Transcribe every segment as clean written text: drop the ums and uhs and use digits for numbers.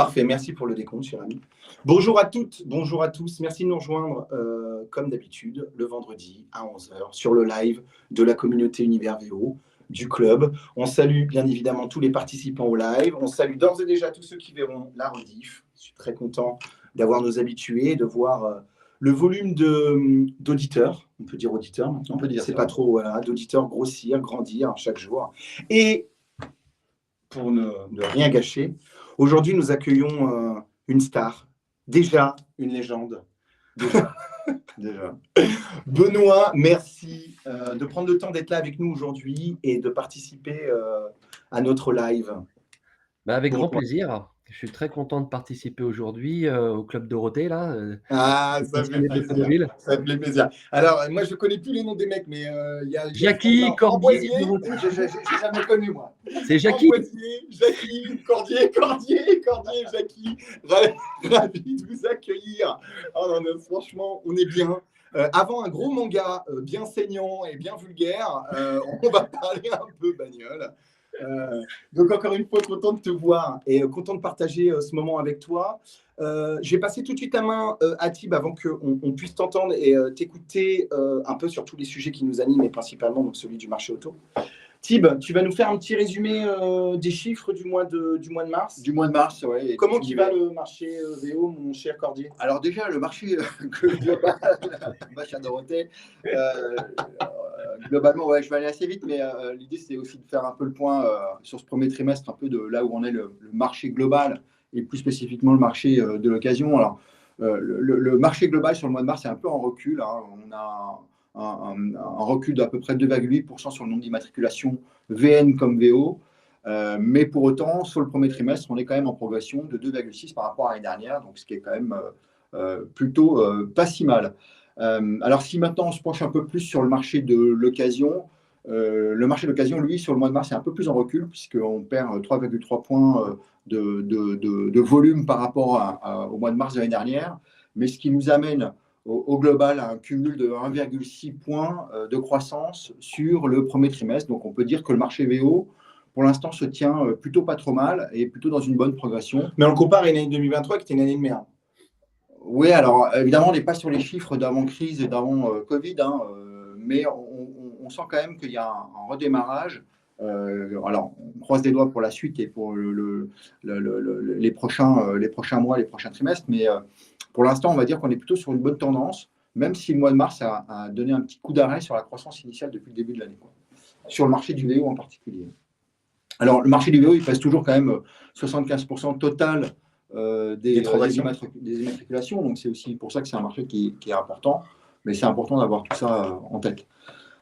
parfait. Merci pour le décompte, cher ami. Bonjour à toutes, bonjour à tous. Merci de nous rejoindre, comme d'habitude, le vendredi à 11 h sur le live de la communauté Univers VO, du club. On salue bien évidemment tous les participants au live. On salue d'ores et déjà tous ceux qui verront la rediff. Je suis très content d'avoir nos habitués, de voir le volume d'auditeurs. On peut dire auditeurs maintenant. On peut dire c'est pas trop, voilà, d'auditeurs grossir, grandir chaque jour. Et pour ne rien gâcher, aujourd'hui, nous accueillons une star, déjà une légende. Déjà. Benoît, merci de prendre le temps d'être là avec nous aujourd'hui et de participer à notre live. Avec grand plaisir. Je suis très content de participer aujourd'hui au Club Dorothée. Là, ça fait plaisir. Ça fait plaisir. Alors, moi, je ne connais plus les noms des mecs, mais il y a Jackie, Cordier. Je n'ai jamais connu, moi. C'est Jackie. Jackie, Cordier, Jackie. Ravi de vous accueillir. Oh, non, franchement, on est bien. Avant un gros manga bien saignant et bien vulgaire, on va parler un peu bagnole. Donc encore une fois, content de te voir et content de partager ce moment avec toi. Je vais passer tout de suite la main à Thib avant qu'on puisse t'entendre et t'écouter un peu sur tous les sujets qui nous animent et principalement donc, celui du marché auto. Thib, tu vas nous faire un petit résumé des chiffres du mois de mars. Du mois de mars, oui. Comment qui va le marché VO, mon cher Cordier? Alors déjà, le marché global, ma chère Dorothée, globalement, ouais, je vais aller assez vite, mais l'idée, c'est aussi de faire un peu le point sur ce premier trimestre, un peu de là où on est le marché global et plus spécifiquement le marché de l'occasion. Alors, le marché global sur le mois de mars est un peu en recul. Hein. On a un recul d'à peu près 2,8% sur le nombre d'immatriculations VN comme VO. Mais pour autant, sur le premier trimestre, on est quand même en progression de 2,6 par rapport à l'année dernière, donc ce qui est quand même plutôt pas si mal. Alors si maintenant on se penche un peu plus sur le marché de l'occasion, le marché de l'occasion, lui, sur le mois de mars, est un peu plus en recul, puisqu'on perd 3,3 points de volume par rapport au mois de mars de l'année dernière, mais ce qui nous amène au global à un cumul de 1,6 points de croissance sur le premier trimestre. Donc on peut dire que le marché VO, pour l'instant, se tient plutôt pas trop mal et plutôt dans une bonne progression. Mais on le compare à une année 2023 qui était une année de merde. Oui, alors évidemment, on n'est pas sur les chiffres d'avant-crise et d'avant Covid, hein, mais on sent quand même qu'il y a un redémarrage. Alors, on croise des doigts pour la suite et pour les prochains mois, les prochains trimestres, mais pour l'instant, on va dire qu'on est plutôt sur une bonne tendance, même si le mois de mars a donné un petit coup d'arrêt sur la croissance initiale depuis le début de l'année, sur le marché du VO en particulier. Alors, le marché du VO, il pèse toujours quand même 75% total des immatriculations. Donc, c'est aussi pour ça que c'est un marché qui est important. Mais c'est important d'avoir tout ça en tête.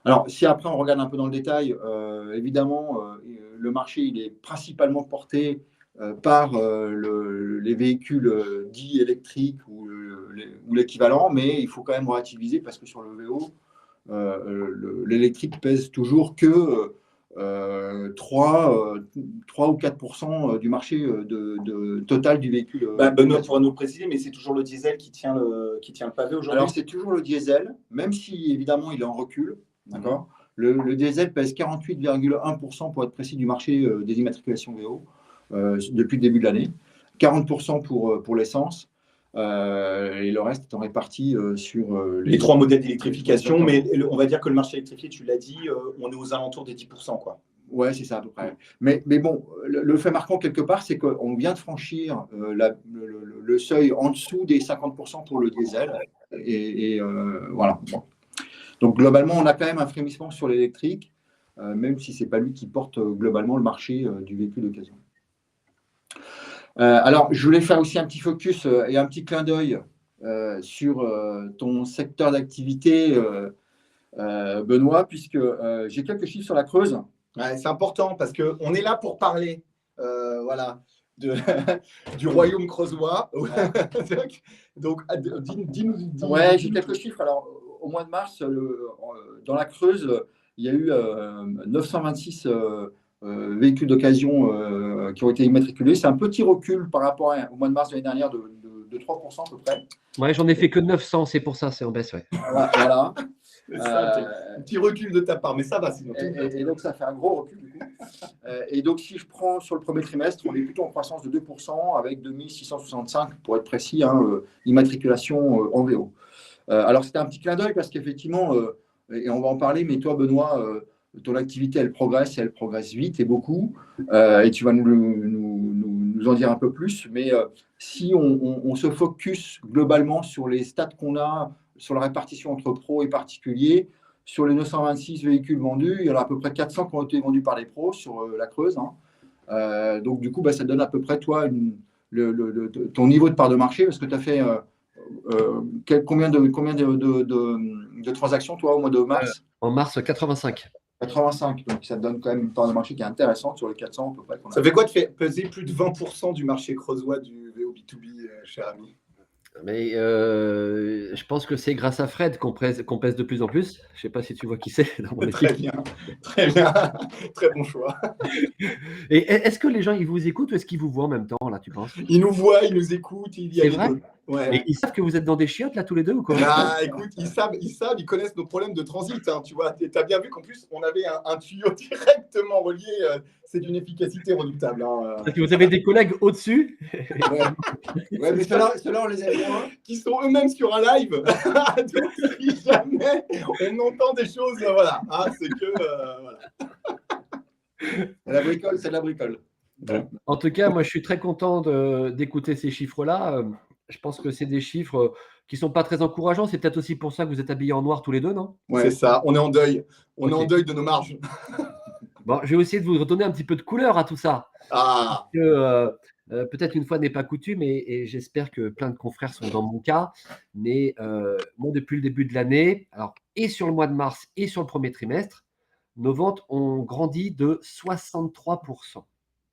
Alors, si après, on regarde un peu dans le détail, évidemment, le marché, il est principalement porté par les véhicules dits électriques ou l'équivalent. Mais il faut quand même relativiser parce que sur le VO, l'électrique pèse toujours que 3 ou 4% du marché total du véhicule. Benoît pourra nous préciser, mais c'est toujours le diesel qui tient le pavé aujourd'hui. Alors, c'est toujours le diesel, même si évidemment il est en recul. D'accord. Le diesel pèse 48,1% pour être précis du marché des immatriculations VO depuis le début de l'année. 40% pour l'essence. Et le reste étant réparti sur les 3 modèles d'électrification, mais on va dire que le marché électrifié, tu l'as dit, on est aux alentours des 10%, quoi. Ouais, c'est ça à peu près. Mais bon, le fait marquant quelque part, c'est qu'on vient de franchir le seuil en dessous des 50% pour le diesel. Et voilà. Bon. Donc globalement, on a quand même un frémissement sur l'électrique, même si ce n'est pas lui qui porte globalement le marché du véhicule d'occasion. Alors, je voulais faire aussi un petit focus et un petit clin d'œil sur ton secteur d'activité, Benoît, puisque j'ai quelques chiffres sur la Creuse. Ouais, c'est important parce qu'on est là pour parler voilà, du royaume creusois. Donc, dis-nous. Ouais, j'ai quelques chiffres. Alors, au mois de mars, dans la Creuse, il y a eu 926 véhicules d'occasion qui ont été immatriculés. C'est un petit recul par rapport au mois de mars de l'année dernière de 3% à peu près. Ouais, j'en ai fait que 900, c'est pour ça, c'est en baisse. Ouais. Voilà. C'est ça, un petit recul de ta part, mais ça va, sinon. Et donc, ça fait un gros recul, du coup. Et donc, si je prends sur le premier trimestre, on est plutôt en croissance de 2% avec 2665, pour être précis, immatriculation en VO. Alors, c'était un petit clin d'œil parce qu'effectivement, et on va en parler, mais toi, Benoît, ton activité, elle progresse vite et beaucoup. Et tu vas nous en dire un peu plus. Mais si on se focus globalement sur les stats qu'on a, sur la répartition entre pros et particuliers, sur les 926 véhicules vendus, il y en a à peu près 400 qui ont été vendus par les pros sur la Creuse. Donc, du coup, ça donne à peu près, toi, ton niveau de part de marché, parce que tu as fait combien de transactions, toi, au mois de mars? En mars 85. 85. Donc, ça te donne quand même une part de marché qui est intéressante sur les 400 à peu près. Ça fait quoi de faire peser plus de 20% du marché creusois du VO B2B, cher ami? Mais je pense que c'est grâce à Fred qu'on pèse de plus en plus. Je ne sais pas si tu vois qui c'est dans mon équipe. Très bien, très bien, très bon choix. Et est-ce que les gens, ils vous écoutent ou est-ce qu'ils vous voient en même temps, là, tu penses? Ils nous voient, ils nous écoutent, il y a C'est les vrai? deux. Ouais. Et ils savent que vous êtes dans des chiottes, là, tous les deux, ou quoi? Ah, écoute, ils savent, ils connaissent nos problèmes de transit. Tu vois, tu as bien vu qu'en plus, on avait un tuyau directement relié. C'est d'une efficacité redoutable. Parce que vous avez des collègues au-dessus. Ouais, mais ceux-là, on les aime bien. Qui sont eux-mêmes sur un live. Donc, si jamais on entend des choses, voilà. C'est que. Voilà. C'est de la bricole. Bon. En tout cas, moi, je suis très content d'écouter ces chiffres-là. Je pense que c'est des chiffres qui ne sont pas très encourageants. C'est peut-être aussi pour ça que vous êtes habillés en noir tous les deux, non? Ouais. C'est ça, on est en deuil. On est Ok. en deuil de nos marges. Bon, je vais essayer de vous redonner un petit peu de couleur à tout ça. Ah. Peut-être une fois n'est pas coutume, et j'espère que plein de confrères sont dans mon cas. Mais moi, depuis le début de l'année, alors, et sur le mois de mars et sur le premier trimestre, nos ventes ont grandi de 63%.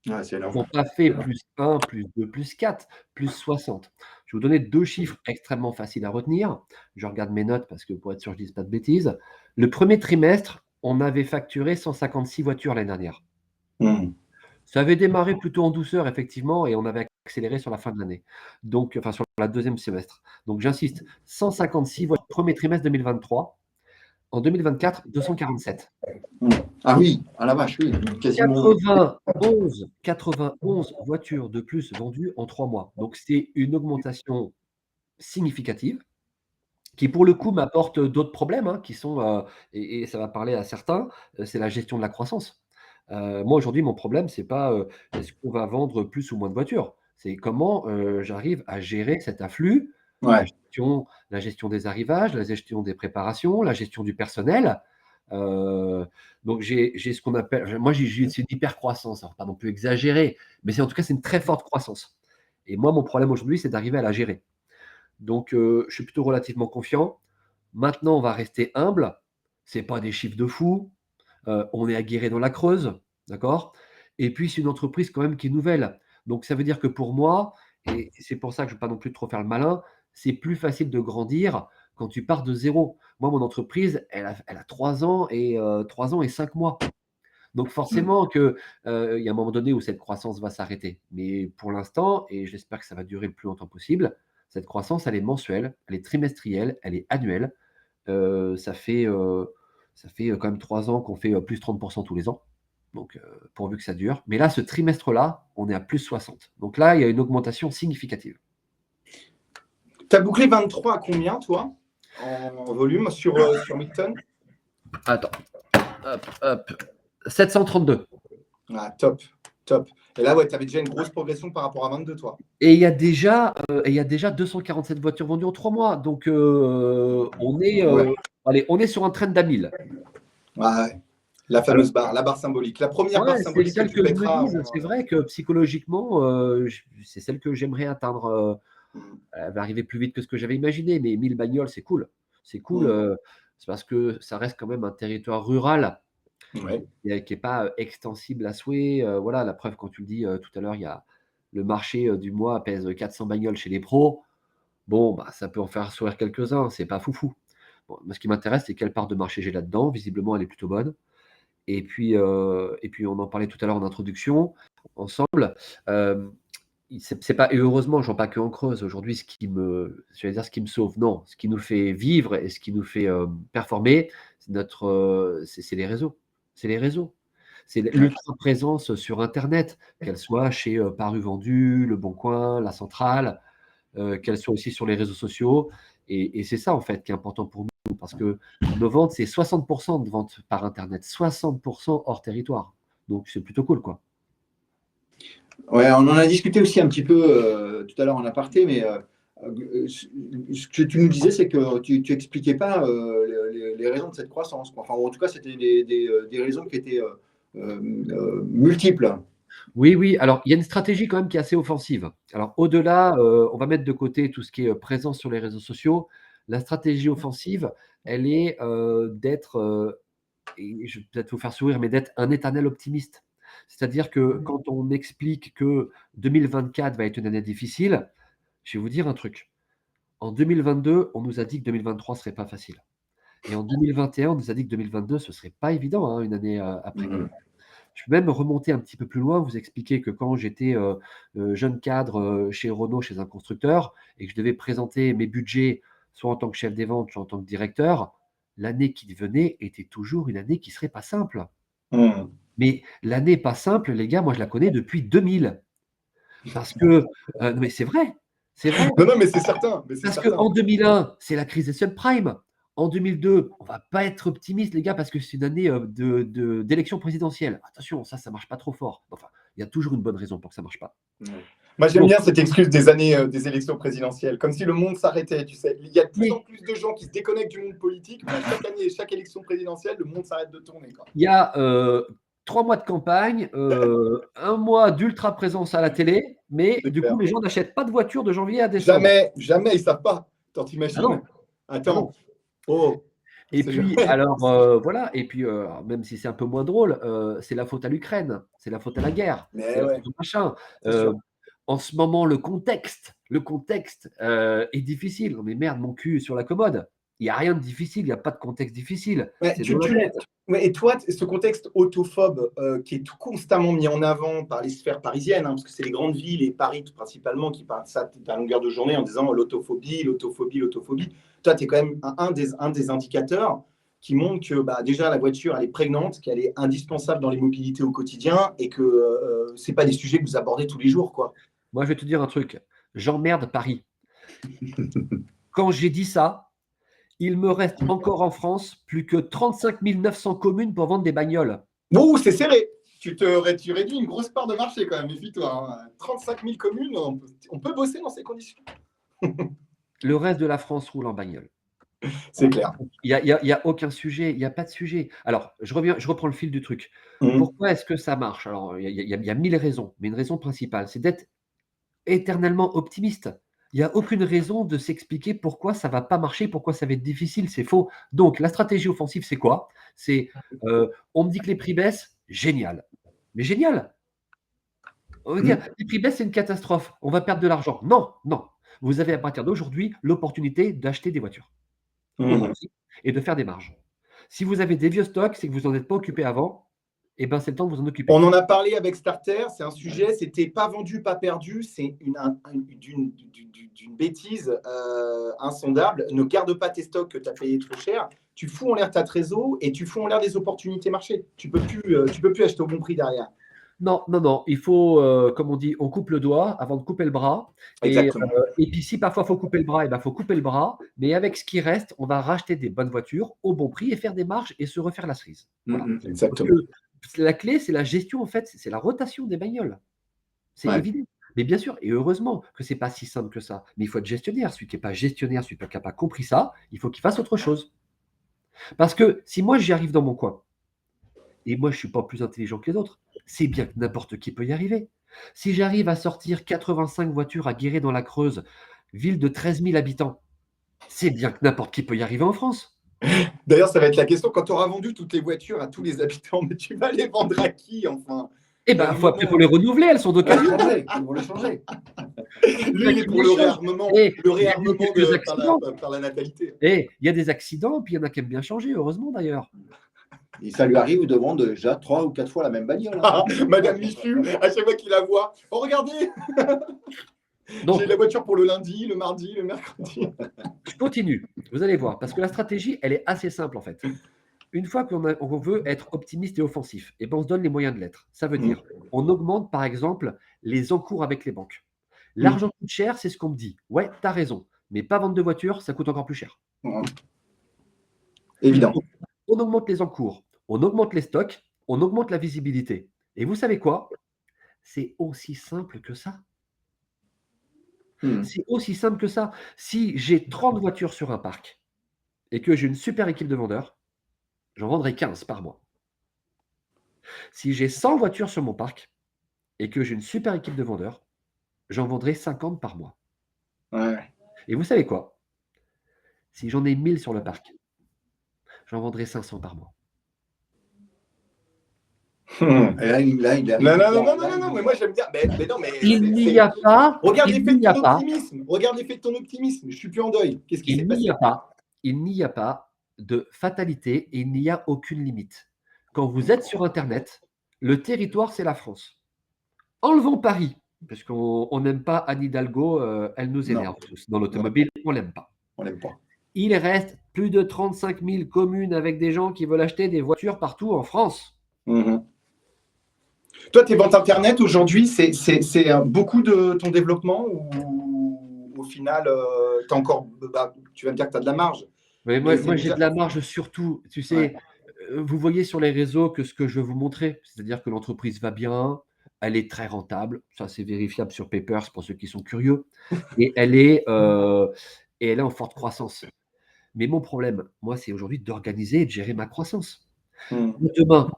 Ouais, c'est Ils énorme. n'ont pas fait plus 1, plus 2, plus 4, plus 60. Je vais vous donner 2 chiffres extrêmement faciles à retenir. Je regarde mes notes parce que pour être sûr que je ne dise pas de bêtises. Le premier trimestre, on avait facturé 156 voitures l'année dernière. Ça avait démarré plutôt en douceur, effectivement, et on avait accéléré sur la fin de l'année. Donc, enfin, sur la deuxième semestre. Donc, j'insiste, 156 voitures premier trimestre 2023. En 2024, 247. Ah oui, à la vache, oui. Quasiment. 91 voitures de plus vendues en 3 mois. Donc, c'est une augmentation significative qui, pour le coup, m'apporte d'autres problèmes, qui sont, et ça va parler à certains, c'est la gestion de la croissance. Moi, aujourd'hui, mon problème, c'est pas, est-ce qu'on va vendre plus ou moins de voitures? C'est comment, j'arrive à gérer cet afflux, Ouais. la gestion des arrivages, la gestion des préparations, la gestion du personnel. Donc j'ai ce qu'on appelle, moi c'est une hyper croissance, alors pas non plus exagéré, mais en tout cas c'est une très forte croissance. Et moi mon problème aujourd'hui c'est d'arriver à la gérer. Donc je suis plutôt relativement confiant. Maintenant on va rester humble. C'est pas des chiffres de fou. On est aguerré dans la Creuse, d'accord? Et puis c'est une entreprise quand même qui est nouvelle. Donc ça veut dire que pour moi, et c'est pour ça que je ne veux pas non plus trop faire le malin, c'est plus facile de grandir quand tu pars de zéro. Moi, mon entreprise, elle a 3 ans et 5 mois. Donc forcément qu'il y a un moment donné où cette croissance va s'arrêter. Mais pour l'instant, et j'espère que ça va durer le plus longtemps possible, cette croissance, elle est mensuelle, elle est trimestrielle, elle est annuelle. Ça fait quand même 3 ans qu'on fait plus 30% tous les ans. Donc, pourvu que ça dure. Mais là, ce trimestre-là, on est à plus 60. Donc là, il y a une augmentation significative. Tu as bouclé 23 à combien, toi, en volume sur Milton? Attends. Hop. 732. Ah, top, top. Et là, ouais, tu avais déjà une grosse progression par rapport à 22, toi. Et il y a déjà 247 voitures vendues en 3 mois. Donc, on est sur un trend d'à 1000. Ouais. La fameuse barre, la barre symbolique. La première barre symbolique c'est celle que tu pèteras. je me dis, c'est vrai que psychologiquement, c'est celle que j'aimerais atteindre. Elle va arriver plus vite que ce que j'avais imaginé, mais 1000 bagnoles, c'est cool. C'est cool, c'est parce que ça reste quand même un territoire rural qui n'est pas extensible à souhait. Voilà, la preuve, quand tu le dis tout à l'heure, il y a le marché du mois pèse 400 bagnoles chez les pros. Bon, ça peut en faire sourire quelques-uns, c'est pas foufou. Bon, moi, ce qui m'intéresse, c'est quelle part de marché j'ai là-dedans. Visiblement, elle est plutôt bonne. Et puis on en parlait tout à l'heure en introduction, ensemble. c'est pas, et heureusement, je ne vois pas que en Creuse. Aujourd'hui, je vais dire ce qui me sauve, non, ce qui nous fait vivre et ce qui nous fait performer, c'est les réseaux. C'est les réseaux. C'est l'ultra-présence sur Internet, qu'elle soit chez Paru Vendu, Le Bon Coin, La Centrale, qu'elle soit aussi sur les réseaux sociaux. Et c'est ça, en fait, qui est important pour nous, parce que nos ventes, c'est 60% de ventes par Internet, 60% hors territoire. Donc, c'est plutôt cool, quoi. Ouais, on en a discuté aussi un petit peu tout à l'heure en aparté, mais ce que tu nous disais, c'est que tu n'expliquais pas les raisons de cette croissance, quoi. Enfin, en tout cas, c'était des raisons qui étaient multiples. Oui, oui. Alors, il y a une stratégie quand même qui est assez offensive. Alors, au-delà, on va mettre de côté tout ce qui est présence sur les réseaux sociaux. La stratégie offensive, elle est d'être, et je vais peut-être vous faire sourire, mais d'être un éternel optimiste. C'est-à-dire que quand on explique que 2024 va être une année difficile, je vais vous dire un truc. En 2022, on nous a dit que 2023 ne serait pas facile. Et en 2021, on nous a dit que 2022, ce ne serait pas évident, hein, une année après. Je peux même remonter un petit peu plus loin, vous expliquer que quand j'étais jeune cadre chez Renault, chez un constructeur, et que je devais présenter mes budgets, soit en tant que chef des ventes, soit en tant que directeur, l'année qui venait était toujours une année qui ne serait pas simple. Mais l'année pas simple, les gars, moi je la connais depuis 2000. Parce que, non, mais c'est vrai, c'est vrai. Non, mais c'est certain. Parce qu'en 2001, c'est la crise des subprimes. En 2002, on ne va pas être optimiste, les gars, parce que c'est une année d'élection présidentielle. Attention, ça ne marche pas trop fort. Enfin, il y a toujours une bonne raison pour que ça ne marche pas. Moi, j'aime bien cette excuse des années des élections présidentielles, comme si le monde s'arrêtait, tu sais. Il y a de plus en plus de gens qui se déconnectent du monde politique, mais chaque année, chaque élection présidentielle, le monde s'arrête de tourner, quoi. Il y a 3 mois de campagne, 1 mois d'ultra présence à la télé, mais du coup, les gens n'achètent pas de voiture de janvier à décembre. Jamais, ils ne savent pas. Attends, t'imagines? Ah non. Attends. Oh. Et puis, alors, voilà, et puis, même si c'est un peu moins drôle, c'est la faute à l'Ukraine, c'est la faute à la guerre, c'est la faute au machin. En ce moment, le contexte est difficile. Non, mais merde, mon cul est sur la commode. Il n'y a rien de difficile, il n'y a pas de contexte difficile. Et toi, ce contexte autophobe qui est tout constamment mis en avant par les sphères parisiennes, hein, parce que c'est les grandes villes et Paris tout principalement qui parlent de ça à longueur de journée en disant l'autophobie, l'autophobie, l'autophobie. Toi, tu es quand même un des indicateurs qui montre que déjà la voiture, elle est prégnante, qu'elle est indispensable dans les mobilités au quotidien et que ce n'est pas des sujets que vous abordez tous les jours, quoi. Moi, je vais te dire un truc. J'emmerde Paris. Quand j'ai dit ça, il me reste encore en France plus que 35 900 communes pour vendre des bagnoles. Ouh, c'est serré. Tu réduis une grosse part de marché quand même, méfie-toi. Hein. 35 000 communes, on peut bosser dans ces conditions. Le reste de la France roule en bagnole. C'est clair. Il n'y a aucun sujet, il n'y a pas de sujet. Alors, je reprends le fil du truc. Pourquoi est-ce que ça marche? Alors, il y a 1000 raisons, mais une raison principale, c'est d'être éternellement optimiste. Il n'y a aucune raison de s'expliquer pourquoi ça ne va pas marcher, pourquoi ça va être difficile, c'est faux. Donc, la stratégie offensive, c'est quoi? C'est, on me dit que les prix baissent, génial. Mais génial. On va dire, les prix baissent, c'est une catastrophe, on va perdre de l'argent. Non, non. Vous avez à partir d'aujourd'hui l'opportunité d'acheter des voitures et de faire des marges. Si vous avez des vieux stocks, c'est que vous n'en êtes pas occupé avant, et ben c'est le temps de vous en occuper. On en a parlé avec Starter, c'est un sujet, c'était pas vendu, pas perdu, c'est d'une bêtise insondable. Ne garde pas tes stocks que tu as payé trop cher, tu fous en l'air ta trésor et tu fous en l'air des opportunités marché. Tu peux plus acheter au bon prix derrière. Non, il faut, comme on dit, on coupe le doigt avant de couper le bras. Et puis si parfois il faut couper le bras, il faut couper le bras. Mais avec ce qui reste, on va racheter des bonnes voitures au bon prix et faire des marges et se refaire la cerise. Voilà. Exactement. Parce que la clé, c'est la gestion, en fait, c'est la rotation des bagnoles. C'est évident. Mais bien sûr, et heureusement que ce n'est pas si simple que ça. Mais il faut être gestionnaire. Celui qui n'est pas gestionnaire, celui qui n'a pas compris ça, il faut qu'il fasse autre chose. Parce que si moi, j'y arrive dans mon coin, et moi, je ne suis pas plus intelligent que les autres, c'est bien que n'importe qui peut y arriver. Si j'arrive à sortir 85 voitures à Guéret dans la Creuse, ville de 13 000 habitants, c'est bien que n'importe qui peut y arriver en France. D'ailleurs, ça va être la question, quand tu auras vendu toutes les voitures à tous les habitants, mais tu vas les vendre à qui, enfin? Eh bien, il faut les renouveler, elles sont d'occasion. Ils vont les changer. Lui, il est pour le réarmement, par la natalité. Et il y a des accidents, puis il y en a qui aiment bien changer, heureusement d'ailleurs. Et ça lui arrive de vendre déjà 3 ou 4 fois la même bagnole. Madame Michu, à chaque fois qu'il la voit, oh regardez, Donc, j'ai la voiture pour le lundi, le mardi, le mercredi. je continue. Vous allez voir, parce que la stratégie, elle est assez simple en fait. Une fois qu'on veut être optimiste et offensif, et ben on se donne les moyens de l'être. Ça veut dire, on augmente par exemple les encours avec les banques. L'argent coûte cher, c'est ce qu'on me dit. Ouais, tu as raison. Mais pas vendre de voiture, ça coûte encore plus cher. Évident. On augmente les encours, on augmente les stocks, on augmente la visibilité. Et vous savez quoi? C'est aussi simple que ça. C'est aussi simple que ça. Si j'ai 30 voitures sur un parc et que j'ai une super équipe de vendeurs, j'en vendrai 15 par mois. Si j'ai 100 voitures sur mon parc et que j'ai une super équipe de vendeurs, j'en vendrai 50 par mois. Ouais. Et vous savez quoi? Si j'en ai 1000 sur le parc, j'en vendrai 500 par mois. Et là, il arrive. Non, mais moi j'aime bien. Mais non, mais Il n'y a pas. regarde il l'effet de n'y a ton pas. optimisme. Regarde l'effet de ton optimisme. Je suis plus en deuil. Qu'est-ce qui s'est Il passé? n'y a pas de fatalité et il n'y a aucune limite. Quand vous êtes sur Internet, le territoire, c'est la France. Enlevons Paris, parce qu'on n'aime pas Anne Hidalgo, elle nous Non. énerve tous. Dans l'automobile, on l'aime pas. On l'aime pas. Il reste plus de 35 000 communes avec des gens qui veulent acheter des voitures partout en France. Toi, tes ventes Internet aujourd'hui, c'est beaucoup de ton développement ou au final, t'as encore, tu vas me dire que tu as de la marge. Mais Mais moi c'est j'ai de la marge surtout. Tu sais, vous voyez sur les réseaux que ce que je vais vous montrer, c'est-à-dire que l'entreprise va bien, elle est très rentable. Ça, c'est vérifiable sur Papers pour ceux qui sont curieux. Et elle est en forte croissance. Mais mon problème, moi, c'est aujourd'hui d'organiser et de gérer ma croissance. Demain,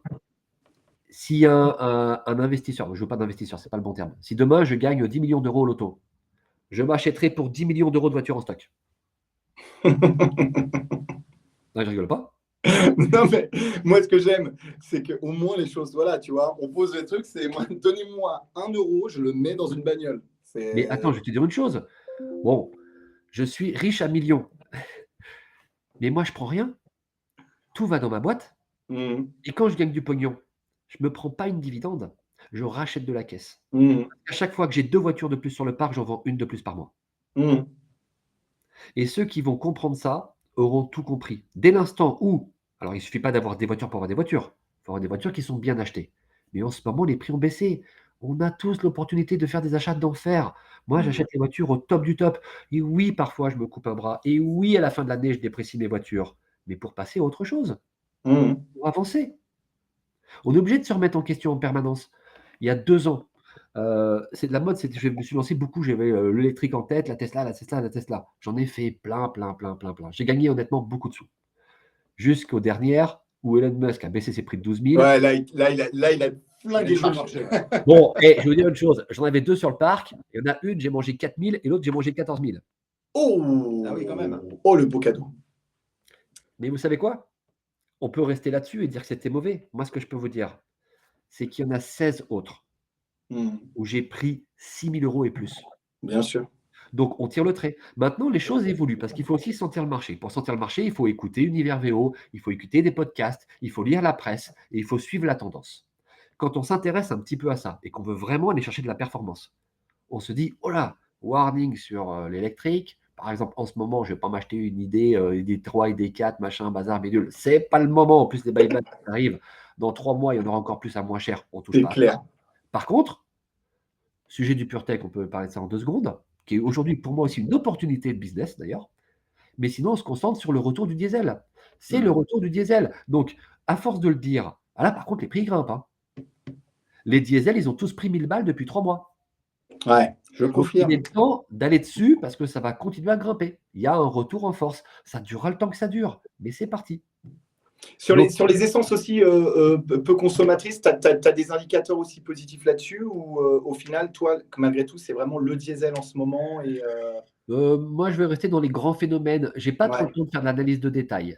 s'il y a un investisseur, je ne veux pas d'investisseur, ce n'est pas le bon terme. Si demain, je gagne 10 millions d'euros au loto, je m'achèterai pour 10 millions d'euros de voitures en stock. Non, je rigole pas. Non, mais moi, ce que j'aime, c'est qu'au moins les choses, voilà, tu vois, on pose les trucs, c'est moi, donnez-moi 1 euro, je le mets dans une bagnole. Mais attends, je vais te dire une chose. Bon, je suis riche à millions. Mais moi, je prends rien. Tout va dans ma boîte. Et quand je gagne du pognon, je ne me prends pas une dividende. Je rachète de la caisse. À chaque fois que j'ai 2 voitures de plus sur le parc, j'en vends une de plus par mois. Et ceux qui vont comprendre ça auront tout compris. Dès l'instant où, alors il ne suffit pas d'avoir des voitures pour avoir des voitures, il faut avoir des voitures qui sont bien achetées. Mais en ce moment, les prix ont baissé. On a tous l'opportunité de faire des achats d'enfer. Moi, j'achète les voitures au top du top. Et oui, parfois, je me coupe un bras. Et oui, à la fin de l'année, je déprécie mes voitures. Mais pour passer à autre chose, pour avancer. On est obligé de se remettre en question en permanence. Il y a 2 ans, c'est de la mode, je me suis lancé beaucoup, j'avais l'électrique en tête, la Tesla. J'en ai fait plein. J'ai gagné honnêtement beaucoup de sous. Jusqu'aux dernières où Elon Musk a baissé ses prix de 12 000. Ouais, là, il a flingué le marché. Bon, et je vais vous dire une chose, j'en avais 2 sur le parc, il y en a une, j'ai mangé 4 000 et l'autre, j'ai mangé 14 000. Oh, ah oui, quand même. Oh, le beau cadeau. Mais vous savez quoi? On peut rester là-dessus et dire que c'était mauvais. Moi, ce que je peux vous dire, c'est qu'il y en a 16 autres où j'ai pris 6 000 euros et plus. Bien sûr. Donc, on tire le trait. Maintenant, les choses évoluent parce qu'il faut aussi sentir le marché. Pour sentir le marché, il faut écouter Univers VO, il faut écouter des podcasts, il faut lire la presse et il faut suivre la tendance. Quand on s'intéresse un petit peu à ça et qu'on veut vraiment aller chercher de la performance, on se dit, oh là, warning sur l'électrique. Par exemple, en ce moment, je ne vais pas m'acheter une idée, ID3, ID4, machin, bazar, bidule. C'est pas le moment. En plus, les buybacks arrivent. Dans 3 mois, il y en aura encore plus à moins cher. On touche C'est pas. clair. Par contre, sujet du PureTech, on peut parler de ça en 2 secondes, qui est aujourd'hui pour moi aussi une opportunité de business d'ailleurs. Mais sinon, on se concentre sur le retour du diesel. C'est le retour du diesel. Donc, à force de le dire, là, par contre, les prix grimpent. Hein. Les diesels, ils ont tous pris 1000 balles depuis 3 mois. Ouais, je Donc, confirme. il est temps d'aller dessus parce que ça va continuer à grimper. Il y a un retour en force. Ça durera le temps que ça dure, mais c'est parti. Sur les essences aussi peu consommatrices, tu as des indicateurs aussi positifs là-dessus ou au final, toi, malgré tout, c'est vraiment le diesel en ce moment et Moi, je vais rester dans les grands phénomènes. J'ai pas trop Ouais. le temps de faire de l'analyse de détail.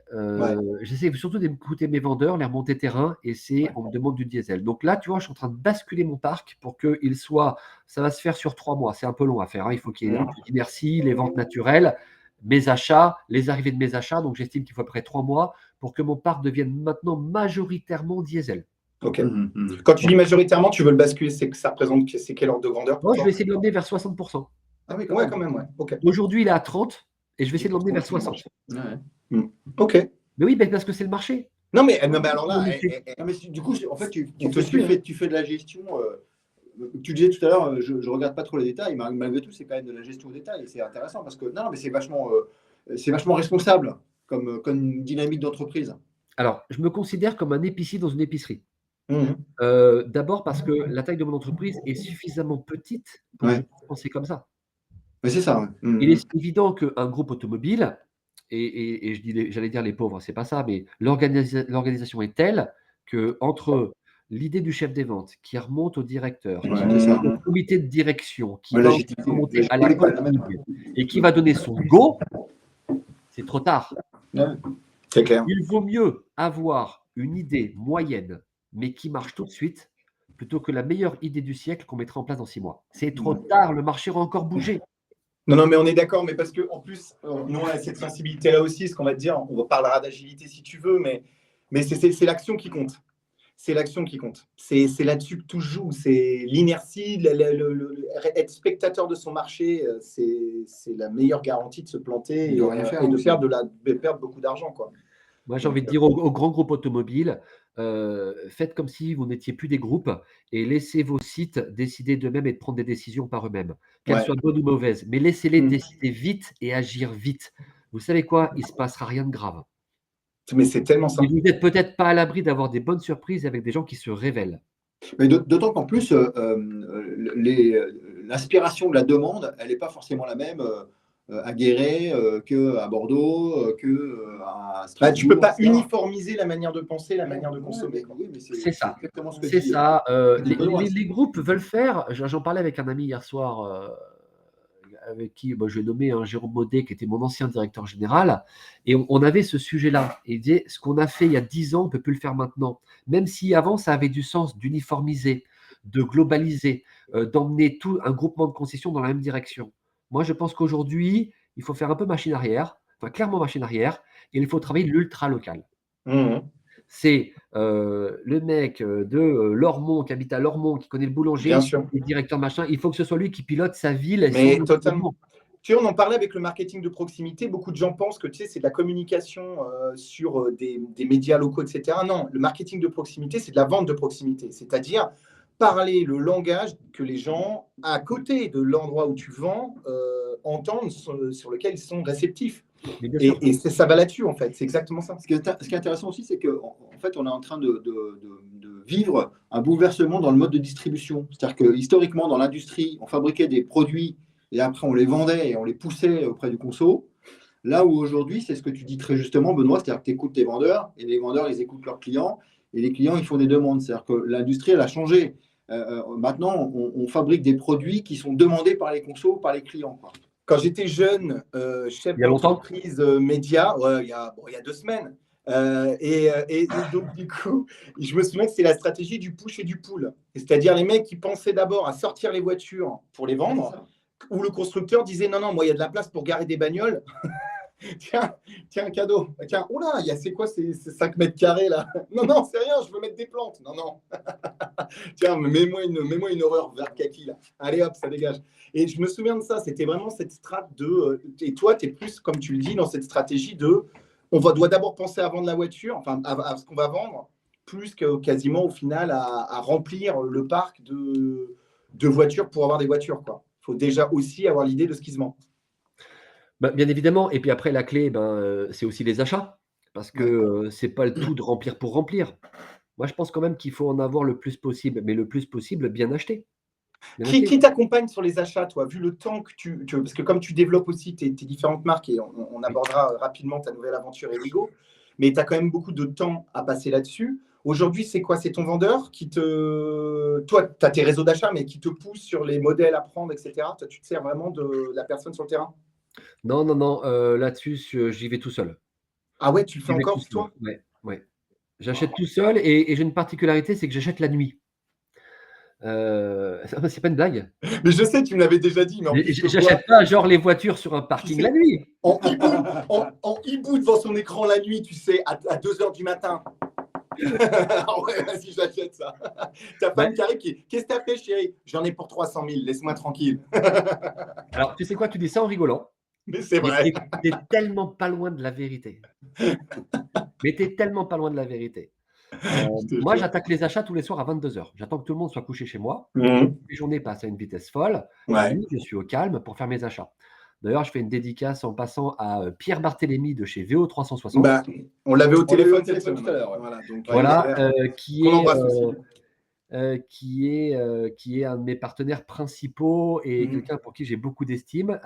J'essaie surtout d'écouter mes vendeurs, les remonter terrain, et on me demande du diesel. Donc là, tu vois, je suis en train de basculer mon parc pour qu'il soit. Ça va se faire sur 3 mois. C'est un peu long à faire. Hein. Il faut qu'il y ait un peu d'inertie, les ventes naturelles, mes achats, les arrivées de mes achats. Donc j'estime qu'il faut à peu près 3 mois pour que mon parc devienne maintenant majoritairement diesel. Ok. Quand tu dis majoritairement, tu veux le basculer, c'est que ça représente, c'est quel ordre de grandeur pour Moi, je toi? vais essayer de l'emmener vers 60%. Ah oui, Ouais, quand même, ouais. Ok. Aujourd'hui, il est à 30 et je vais essayer de l'emmener vers 60. Ouais. Ok. Mais oui, parce que c'est le marché. Non, mais alors là, Non, mais du coup, en fait, On te suit, tu fais de la gestion. Tu disais tout à l'heure, je ne regarde pas trop les détails, mais malgré tout, c'est quand même de la gestion au détail. Et c'est intéressant parce que non, mais c'est vachement responsable comme dynamique d'entreprise. Alors, je me considère comme un épicier dans une épicerie. Mhm. D'abord parce que la taille de mon entreprise est suffisamment petite pour que je puisse penser comme ça. Mais c'est ça. Ouais. Il est évident qu'un groupe automobile, et j'allais dire les pauvres, c'est pas ça, mais l'organisation est telle que entre l'idée du chef des ventes qui remonte au directeur, qui Ouais, remonte c'est ça. au comité de direction, qui Ouais, va l'agilité, remonter à l'agilité, la holding et qui va donner son go, c'est trop tard. ouais. C'est clair. Il vaut mieux avoir une idée moyenne, mais qui marche tout de suite, plutôt que la meilleure idée du siècle qu'on mettra en place dans 6 mois. C'est trop tard, le marché aura encore bougé. Non, mais on est d'accord, mais parce qu'en plus, nous, on a cette sensibilité-là aussi, ce qu'on va te dire, on parlera d'agilité si tu veux, mais c'est l'action qui compte. C'est l'action qui compte. C'est là-dessus que tout se joue. C'est l'inertie, être spectateur de son marché, c'est la meilleure garantie de se planter De rien faire et de aussi. perdre beaucoup d'argent, quoi. Moi, j'ai envie de dire aux grands groupes automobiles, faites comme si vous n'étiez plus des groupes et laissez vos sites décider d'eux-mêmes et de prendre des décisions par eux-mêmes, qu'elles Ouais. soient bonnes ou mauvaises. Mais laissez-les décider vite et agir vite. Vous savez quoi? Il ne se passera rien de grave. Mais c'est tellement ça. Et vous n'êtes peut-être pas à l'abri d'avoir des bonnes surprises avec des gens qui se révèlent. Mais d'autant qu'en plus, l'inspiration de la demande, elle n'est pas forcément la même à Guéret qu'à Bordeaux, qu'à Strasbourg. Tu ne peux pas etc. uniformiser la manière de penser, la manière de consommer. Oui, mais C'est ça. exactement ce que C'est dit, ça. Benoît. Les groupes veulent faire. J'en parlais avec un ami hier soir, avec qui je vais nommer Jérôme Maudet, qui était mon ancien directeur général. Et on avait ce sujet-là. Et il disait ce qu'on a fait il y a 10 ans, on ne peut plus le faire maintenant. Même si avant, ça avait du sens d'uniformiser, de globaliser, d'emmener tout un groupement de concessions dans la même direction. Moi, je pense qu'aujourd'hui, il faut faire un peu machine arrière, enfin clairement machine arrière, et il faut travailler l'ultra local. Mhm. C'est le mec de Lormont, qui habite à Lormont, qui connaît le boulanger, Bien sûr. le directeur machin. Il faut que ce soit lui qui pilote sa ville. Et Mais son totalement. Tu sais, on en parlait avec le marketing de proximité. Beaucoup de gens pensent que c'est de la communication sur des médias locaux, etc. Non, le marketing de proximité, c'est de la vente de proximité. C'est-à-dire parler le langage que les gens, à côté de l'endroit où tu vends, entendent, sur lequel ils sont réceptifs. Et ça va là-dessus, en fait. C'est exactement ça. Ce qui est intéressant aussi, c'est qu'en fait, on est en train de vivre un bouleversement dans le mode de distribution. C'est-à-dire que historiquement, dans l'industrie, on fabriquait des produits et après, on les vendait et on les poussait auprès du conso. Là où aujourd'hui, c'est ce que tu dis très justement, Benoît, c'est-à-dire que tu écoutes tes vendeurs et les vendeurs, ils écoutent leurs clients et les clients, ils font des demandes. C'est-à-dire que l'industrie, elle a changé. Maintenant, on fabrique des produits qui sont demandés par les consos, par les clients, quoi. Quand j'étais jeune, chef d'entreprise média, il y a 2 semaines, et donc du coup, je me souviens que c'est la stratégie du push et du pull. C'est-à-dire les mecs qui pensaient d'abord à sortir les voitures pour les vendre, où le constructeur disait non, moi il y a de la place pour garer des bagnoles. Tiens, un cadeau. Tiens, oula, c'est quoi ces 5 mètres carrés là? Non, c'est rien, je veux mettre des plantes. Non. Tiens, mets-moi une horreur vert kaki là. Allez hop, ça dégage. Et je me souviens de ça, c'était vraiment cette strate de. Et toi, tu es plus, comme tu le dis, dans cette stratégie de. Doit d'abord penser à vendre la voiture, enfin à ce qu'on va vendre, plus que quasiment au final à remplir le parc de voitures pour avoir des voitures, quoi. Il faut déjà aussi avoir l'idée de ce qui se vend. Bien évidemment. Et puis après, la clé, c'est aussi les achats. Parce que c'est pas le tout de remplir pour remplir. Moi, je pense quand même qu'il faut en avoir le plus possible, mais le plus possible bien acheté. Qui t'accompagne sur les achats, toi, vu le temps que parce que comme tu développes aussi tes différentes marques, et on abordera rapidement ta nouvelle aventure Eligo, mais tu as quand même beaucoup de temps à passer là-dessus. Aujourd'hui, c'est quoi? C'est ton vendeur qui te. Toi, tu as tes réseaux d'achat, mais qui te pousse sur les modèles à prendre, etc. Toi, tu te sers vraiment de la personne sur le terrain? Non. Là-dessus, j'y vais tout seul. Ah ouais, tu le fais encore, toi? Ouais. J'achète tout seul et j'ai une particularité, c'est que j'achète la nuit. C'est pas une blague. Mais je sais, tu me l'avais déjà dit, mais en plus, je te vois J'achète pas genre les voitures sur un parking la nuit. en hibou devant son écran la nuit, tu sais, à 2h du matin. Ouais, vas-y, j'achète ça. Ta femme qui arrive, qu'est-ce que t'as fait, chérie? J'en ai pour 300 000, laisse-moi tranquille. Alors, tu sais quoi, tu dis ça en rigolant, Mais c'est mais vrai. t'es tellement pas loin de la vérité. Mais t'es tellement pas loin de la vérité. Je te Moi, jure. j'attaque les achats tous les soirs à 22h. J'attends que tout le monde soit couché chez moi. Mhm. Les journées passent à une vitesse folle. La Ouais. nuit, je suis au calme pour faire mes achats. D'ailleurs, je fais une dédicace en passant à Pierre Barthélémy de chez VO360. Bah, on l'avait au On l'a eu téléphone au téléphone tout à l'heure. Ouais. Voilà, donc, Voilà, qui embrasse aussi. qui est un de mes partenaires principaux et Mhm. quelqu'un pour qui j'ai beaucoup d'estime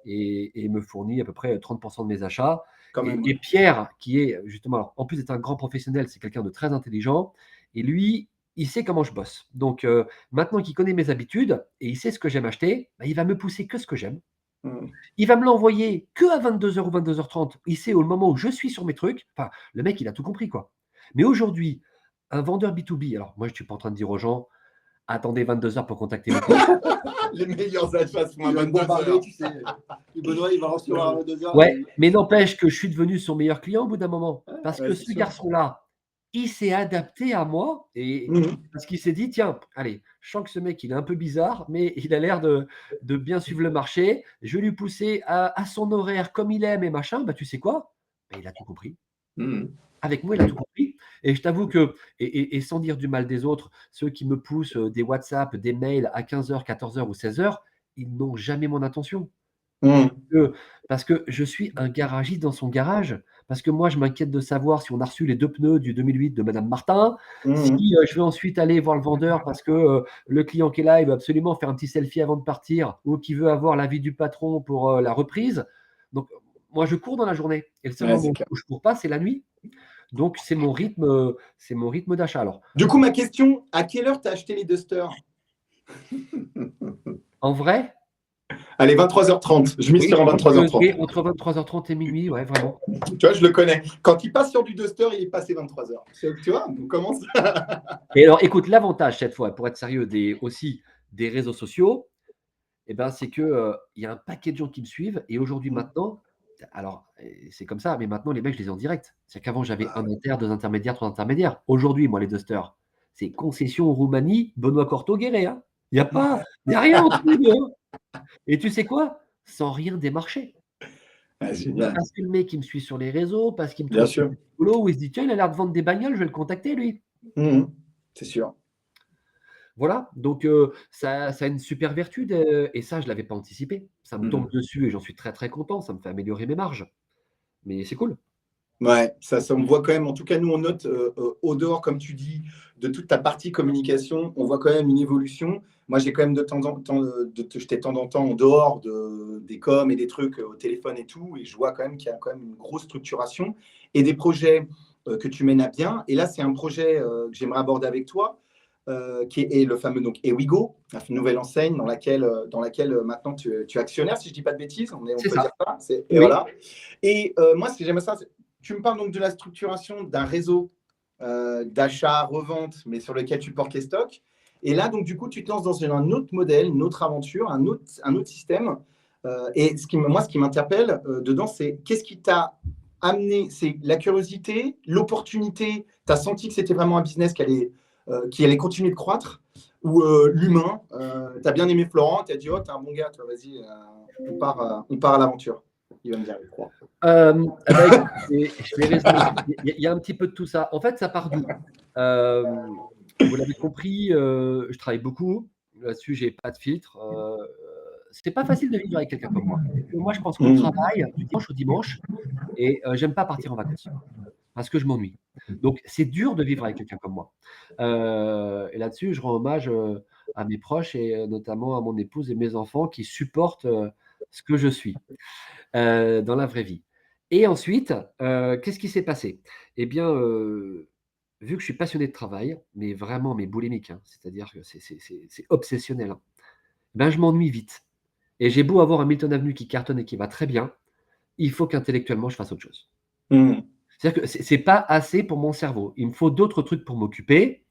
et me fournit à peu près 30% de mes achats. Quand même. Et Pierre, qui est justement, alors, en plus d'être un grand professionnel, c'est quelqu'un de très intelligent et lui, il sait comment je bosse. Donc maintenant qu'il connaît mes habitudes et il sait ce que j'aime acheter, bah, il va me pousser que ce que j'aime. Mhm. Il va me l'envoyer que à 22h ou 22h30. Il sait au moment où je suis sur mes trucs. Enfin, le mec, il a tout compris, quoi. Mais aujourd'hui, un vendeur B2B, alors moi, je ne suis pas en train de dire aux gens, attendez 22h pour contacter mes clients. Les meilleurs achats sont à Il va me bombarder, 22h. tu sais. Et Benoît, il va recevoir à 2h. Ouais, mais n'empêche que je suis devenu son meilleur client au bout d'un moment. Parce Ouais, que c'est ce sûr. garçon-là, il s'est adapté à moi et Mhm. parce qu'il s'est dit, tiens, allez, je sens que ce mec, il est un peu bizarre, mais il a l'air de bien suivre le marché. Je vais lui pousser à son horaire comme il aime et machin. Bah, tu sais quoi? Bah, il a tout compris. Mhm. Avec moi, il a tout compris. Et je t'avoue que, et sans dire du mal des autres, ceux qui me poussent des WhatsApp, des mails à 15h, 14h ou 16h, ils n'ont jamais mon attention. Mhm. Parce que je suis un garagiste dans son garage. Parce que moi, je m'inquiète de savoir si on a reçu les 2 pneus du 2008 de Madame Martin, Mhm. si je vais ensuite aller voir le vendeur parce que le client qui est là, il veut absolument faire un petit selfie avant de partir ou qui veut avoir l'avis du patron pour la reprise. Donc, moi, je cours dans la journée. Et le seul Ouais, moment c'est clair. où je ne cours pas, c'est la nuit. Donc, c'est mon rythme d'achat. Alors, Du coup, ma question, à quelle heure tu as acheté les dusters? en vrai, Allez, 23h30. Je mise oui, sur un je pense que 23h30. entre 23h30 et minuit, ouais, vraiment. Tu vois, je le connais. Quand il passe sur du duster, il est passé 23h. Tu vois, on commence. Et alors, écoute, l'avantage cette fois, pour être sérieux, aussi des réseaux sociaux, eh ben, c'est que il y a un paquet de gens qui me suivent. Et aujourd'hui, maintenant, alors c'est comme ça, mais maintenant, les mecs, je les ai en direct. C'est qu'avant, j'avais un inter, 2 intermédiaires, 3 intermédiaires. Aujourd'hui, moi, les dusters, c'est concession Roumanie, Benoît Corto-Guéret. Hein. Il n'y a rien entre les deux. Hein. Et tu sais quoi? Sans rien démarcher. Ah, génial. Parce que le mec, il me suit sur les réseaux, parce qu'il me Bien trouve sûr. rigolo, ou il se dit, tiens, il a l'air de vendre des bagnoles, je vais le contacter, lui. Mhm. C'est sûr. Voilà, donc ça a une super vertu et ça, je ne l'avais pas anticipé. Ça me tombe Mhm. dessus et j'en suis très, très content. Ça me fait améliorer mes marges. Mais c'est cool. Ouais, ça, on voit quand même. En tout cas, nous, on note au dehors, comme tu dis, de toute ta partie communication, on voit quand même une évolution. Moi, j'ai quand même de temps en temps de te jeter de temps en temps en dehors des coms et des trucs au téléphone et tout, et je vois quand même qu'il y a quand même une grosse structuration et des projets que tu mènes à bien. Et là, c'est un projet que j'aimerais aborder avec toi, qui est le fameux donc Ewigo, la nouvelle enseigne dans laquelle maintenant tu es actionnaire, si je ne dis pas de bêtises, on C'est peut ça. dire ça. Et Oui. voilà. Et moi, ce que j'aimerais ça, tu me parles donc de la structuration d'un réseau d'achat, revente, mais sur lequel tu portes les stocks. Et là, donc, du coup, tu te lances dans un autre modèle, une autre aventure, un autre système. Et ce qui m'interpelle dedans, c'est qu'est-ce qui t'a amené? C'est la curiosité, l'opportunité. Tu as senti que c'était vraiment un business qui allait continuer de croître? Ou l'humain? Tu as bien aimé Florent, tu as dit, oh, t'es un bon gars, toi, vas-y, on part à l'aventure. Il va me dire, je crois. Écoute, je vais résumer. Il y a un petit peu de tout ça. En fait, ça part d'où? Vous l'avez compris, je travaille beaucoup. Là-dessus, j'ai pas de filtre. C'est pas facile de vivre avec quelqu'un comme moi. Moi, je pense qu'on Mmh. travaille du dimanche au dimanche et j'aime pas partir en vacances parce que je m'ennuie. Donc, c'est dur de vivre avec quelqu'un comme moi. Et là-dessus, je rends hommage à mes proches et notamment à mon épouse et mes enfants qui supportent ce que je suis dans la vraie vie. Et ensuite, qu'est-ce qui s'est passé? Eh bien, vu que je suis passionné de travail, mais vraiment, mais boulimique, hein, c'est-à-dire que c'est obsessionnel, hein, ben, je m'ennuie vite. Et j'ai beau avoir un Milton Avenue qui cartonne et qui va très bien, il faut qu'intellectuellement, je fasse autre chose. Mmh. C'est-à-dire que c'est pas assez pour mon cerveau. Il me faut d'autres trucs pour m'occuper.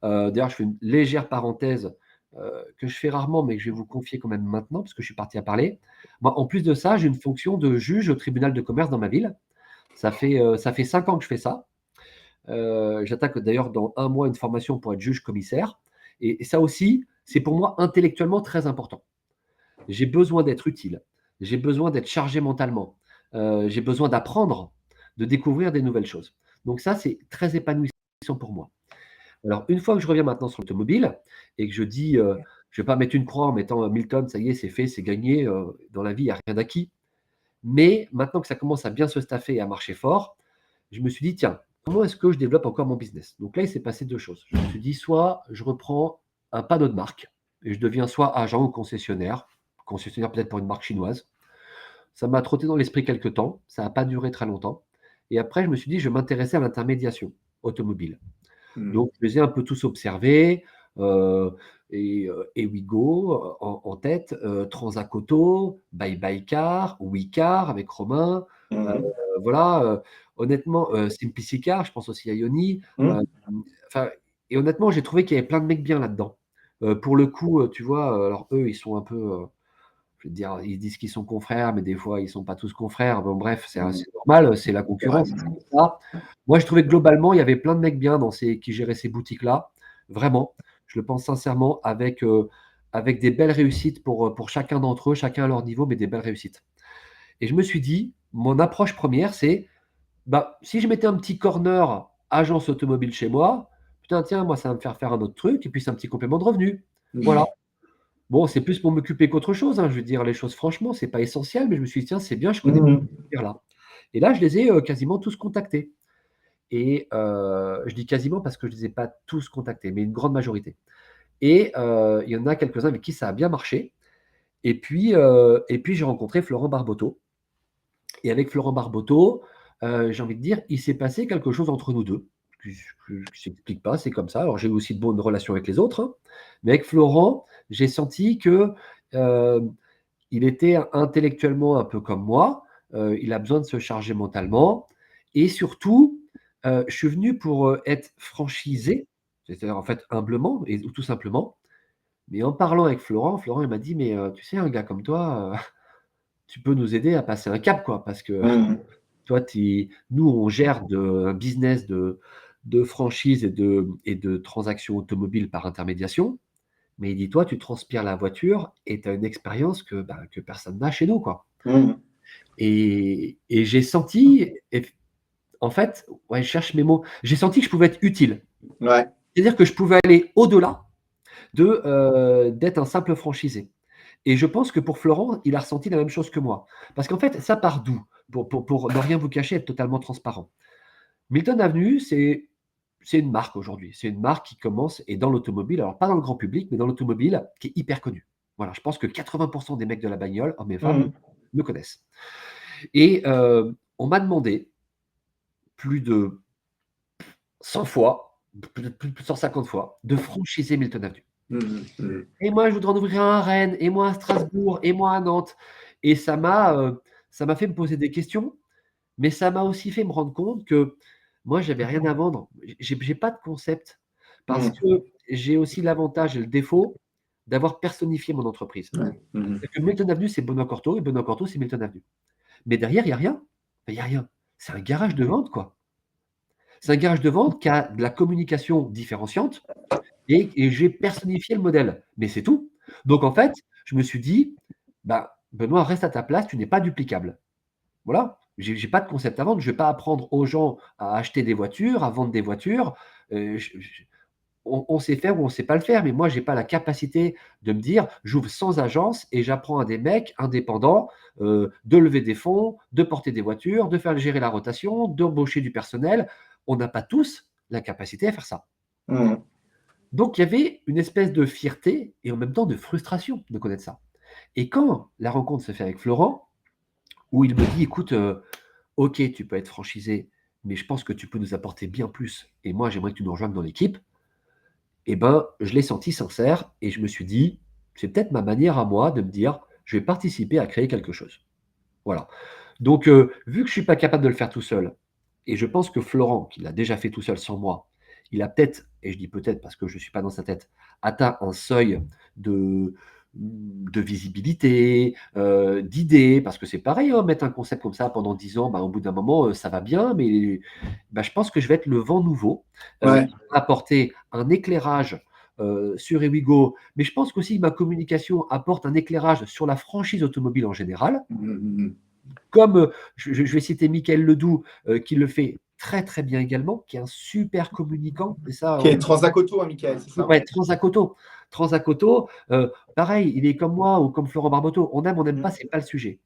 D'ailleurs, je fais une légère parenthèse que je fais rarement, mais que je vais vous confier quand même maintenant, parce que je suis parti à parler. Moi, en plus de ça, j'ai une fonction de juge au tribunal de commerce dans ma ville. Ça fait 5 ans que je fais ça. J'attaque d'ailleurs dans 1 mois une formation pour être juge commissaire. Et ça aussi, c'est pour moi intellectuellement très important. J'ai besoin d'être utile. J'ai besoin d'être chargé mentalement. J'ai besoin d'apprendre, de découvrir des nouvelles choses. Donc ça, c'est très épanouissant pour moi. Alors, une fois que je reviens maintenant sur l'automobile et que je dis, je ne vais pas mettre une croix en mettant Milton, ça y est, c'est fait, c'est gagné, dans la vie, il n'y a rien d'acquis. Mais maintenant que ça commence à bien se staffer et à marcher fort, je me suis dit, tiens, comment est-ce que je développe encore mon business? Donc là, il s'est passé 2 choses. Je me suis dit, soit je reprends un panneau de marque et je deviens soit agent ou concessionnaire peut-être pour une marque chinoise. Ça m'a trotté dans l'esprit quelque temps, ça n'a pas duré très longtemps. Et après, je me suis dit, je vais m'intéresser à l'intermédiation automobile. Donc, je les ai un peu tous observés, et Wigo en tête, Transat Auto, Bye Bye Car, Wicar avec Romain, voilà, honnêtement, Simplicity Car, je pense aussi à Ioni, enfin et honnêtement, j'ai trouvé qu'il y avait plein de mecs bien là-dedans. Pour le coup, tu vois, alors eux, ils sont un peu, je veux dire, ils disent qu'ils sont confrères, mais des fois, ils sont pas tous confrères. Bon bref, c'est normal, c'est la concurrence, c'est comme ça. Moi, je trouvais que globalement, il y avait plein de mecs bien qui géraient ces boutiques-là, vraiment. Je le pense sincèrement, avec des belles réussites pour chacun d'entre eux, chacun à leur niveau, mais des belles réussites. Et je me suis dit, mon approche première, c'est, bah, si je mettais un petit corner agence automobile chez moi, putain, tiens, moi, ça va me faire faire un autre truc, et puis c'est un petit complément de revenu. Voilà. Bon, c'est plus pour m'occuper qu'autre chose, hein, je veux dire les choses franchement, c'est pas essentiel, mais je me suis dit: «Tiens, c'est bien, je connais là». Et là, je les ai, quasiment tous contactés et je dis quasiment parce que je les ai pas tous contactés, mais une grande majorité. Et il y en a quelques-uns avec qui ça a bien marché et puis j'ai rencontré Florent Barboteau et avec Florent Barboteau, j'ai envie de dire, il s'est passé quelque chose entre nous 2 qui s'explique pas, c'est comme ça. Alors j'ai eu aussi de bonnes relations avec les autres, hein, mais avec Florent, j'ai senti que, hem, il était intellectuellement un peu comme moi, il a besoin de se charger mentalement et surtout, je suis venu pour, être franchisé, c'est-à-dire en fait humblement et tout simplement, mais en parlant avec Florent, Florent il m'a dit: «Mais, tu sais un gars comme toi, tu peux nous aider à passer un cap quoi, parce que toi nous on gère un business de franchise et de transactions automobiles par intermédiation, mais il dit: «Toi tu transpires la voiture et tu as une expérience que personne n'a chez nous quoi». Et j'ai senti en fait, ouais, je cherche mes mots. J'ai senti que je pouvais être utile. Ouais. C'est-à-dire que je pouvais aller au-delà d'être un simple franchisé. Et je pense que pour Florent, il a ressenti la même chose que moi. Parce qu'en fait, ça part d'où? Pour ne rien vous cacher, être totalement transparent. Milton Avenue, c'est une marque aujourd'hui. C'est une marque qui commence et dans l'automobile, alors pas dans le grand public, mais dans l'automobile, qui est hyper connue. Voilà, je pense que 80 des mecs de la bagnole, hommes et femmes, me connaissent. Et on m'a demandé plus de 100 fois, plus de 150 fois, de franchiser Milton Avenue. Et moi, je voudrais en ouvrir un à Rennes, et moi à Strasbourg, et moi à Nantes. Et ça m'a fait me poser des questions, mais ça m'a aussi fait me rendre compte que moi, j'avais rien à vendre. J'ai pas de concept parce que j'ai aussi l'avantage et le défaut d'avoir personnifié mon entreprise. C'est que Milton Avenue, c'est Benoît Cortot et Benoît Cortot, c'est Milton Avenue. Mais derrière, il y a rien. Enfin, il y a rien. C'est un garage de vente, quoi. C'est un garage de vente qui a de la communication différenciante et j'ai personnifié le modèle, mais c'est tout. Donc en fait, je me suis dit: «Bah, Benoît, reste à ta place, tu n'es pas duplicable». Voilà, j'ai pas de concept à vendre, je vais pas apprendre aux gens à acheter des voitures, à vendre des voitures, je on sait faire ou on sait pas le faire, mais moi j'ai pas la capacité de me dire: «J'ouvre 100 agences et j'apprends à des mecs indépendants, de lever des fonds, de porter des voitures, de faire gérer la rotation, d'embaucher du personnel». On n'a pas tous la capacité à faire ça. Donc il y avait une espèce de fierté et en même temps de frustration de connaître ça. Et quand la rencontre se fait avec Florent, où il me dit: «Écoute, OK, tu peux être franchisé, mais je pense que tu peux nous apporter bien plus et moi j'aimerais que tu nous rejoignes dans l'équipe». Et ben, je l'ai senti sincère et je me suis dit: «C'est peut-être ma manière à moi de me dire, je vais participer à créer quelque chose». Voilà. Donc, vu que je suis pas capable de le faire tout seul et je pense que Florent, qui l'a déjà fait tout seul sans moi, il a peut-être, et je dis peut-être parce que je ne suis pas dans sa tête, atteint un seuil de visibilité, d'idées, parce que c'est pareil, hein, mettre un concept comme ça pendant 10 ans, au bout d'un moment, ça va bien, mais je pense que je vais être le vent nouveau, Ouais. qui va apporter un éclairage sur Ewigo, mais je pense qu'aussi ma communication apporte un éclairage sur la franchise automobile en général. Comme je vais citer Mickaël Ledoux, qui le fait très très bien également, qui est un super communicant. Et ça, Qui est Transac Auto, hein, Mickaël, c'est ça? ouais, Transac Auto. Transac Auto, pareil, il est comme moi ou comme Florent Barboteau. On n'aime pas, c'est pas le sujet.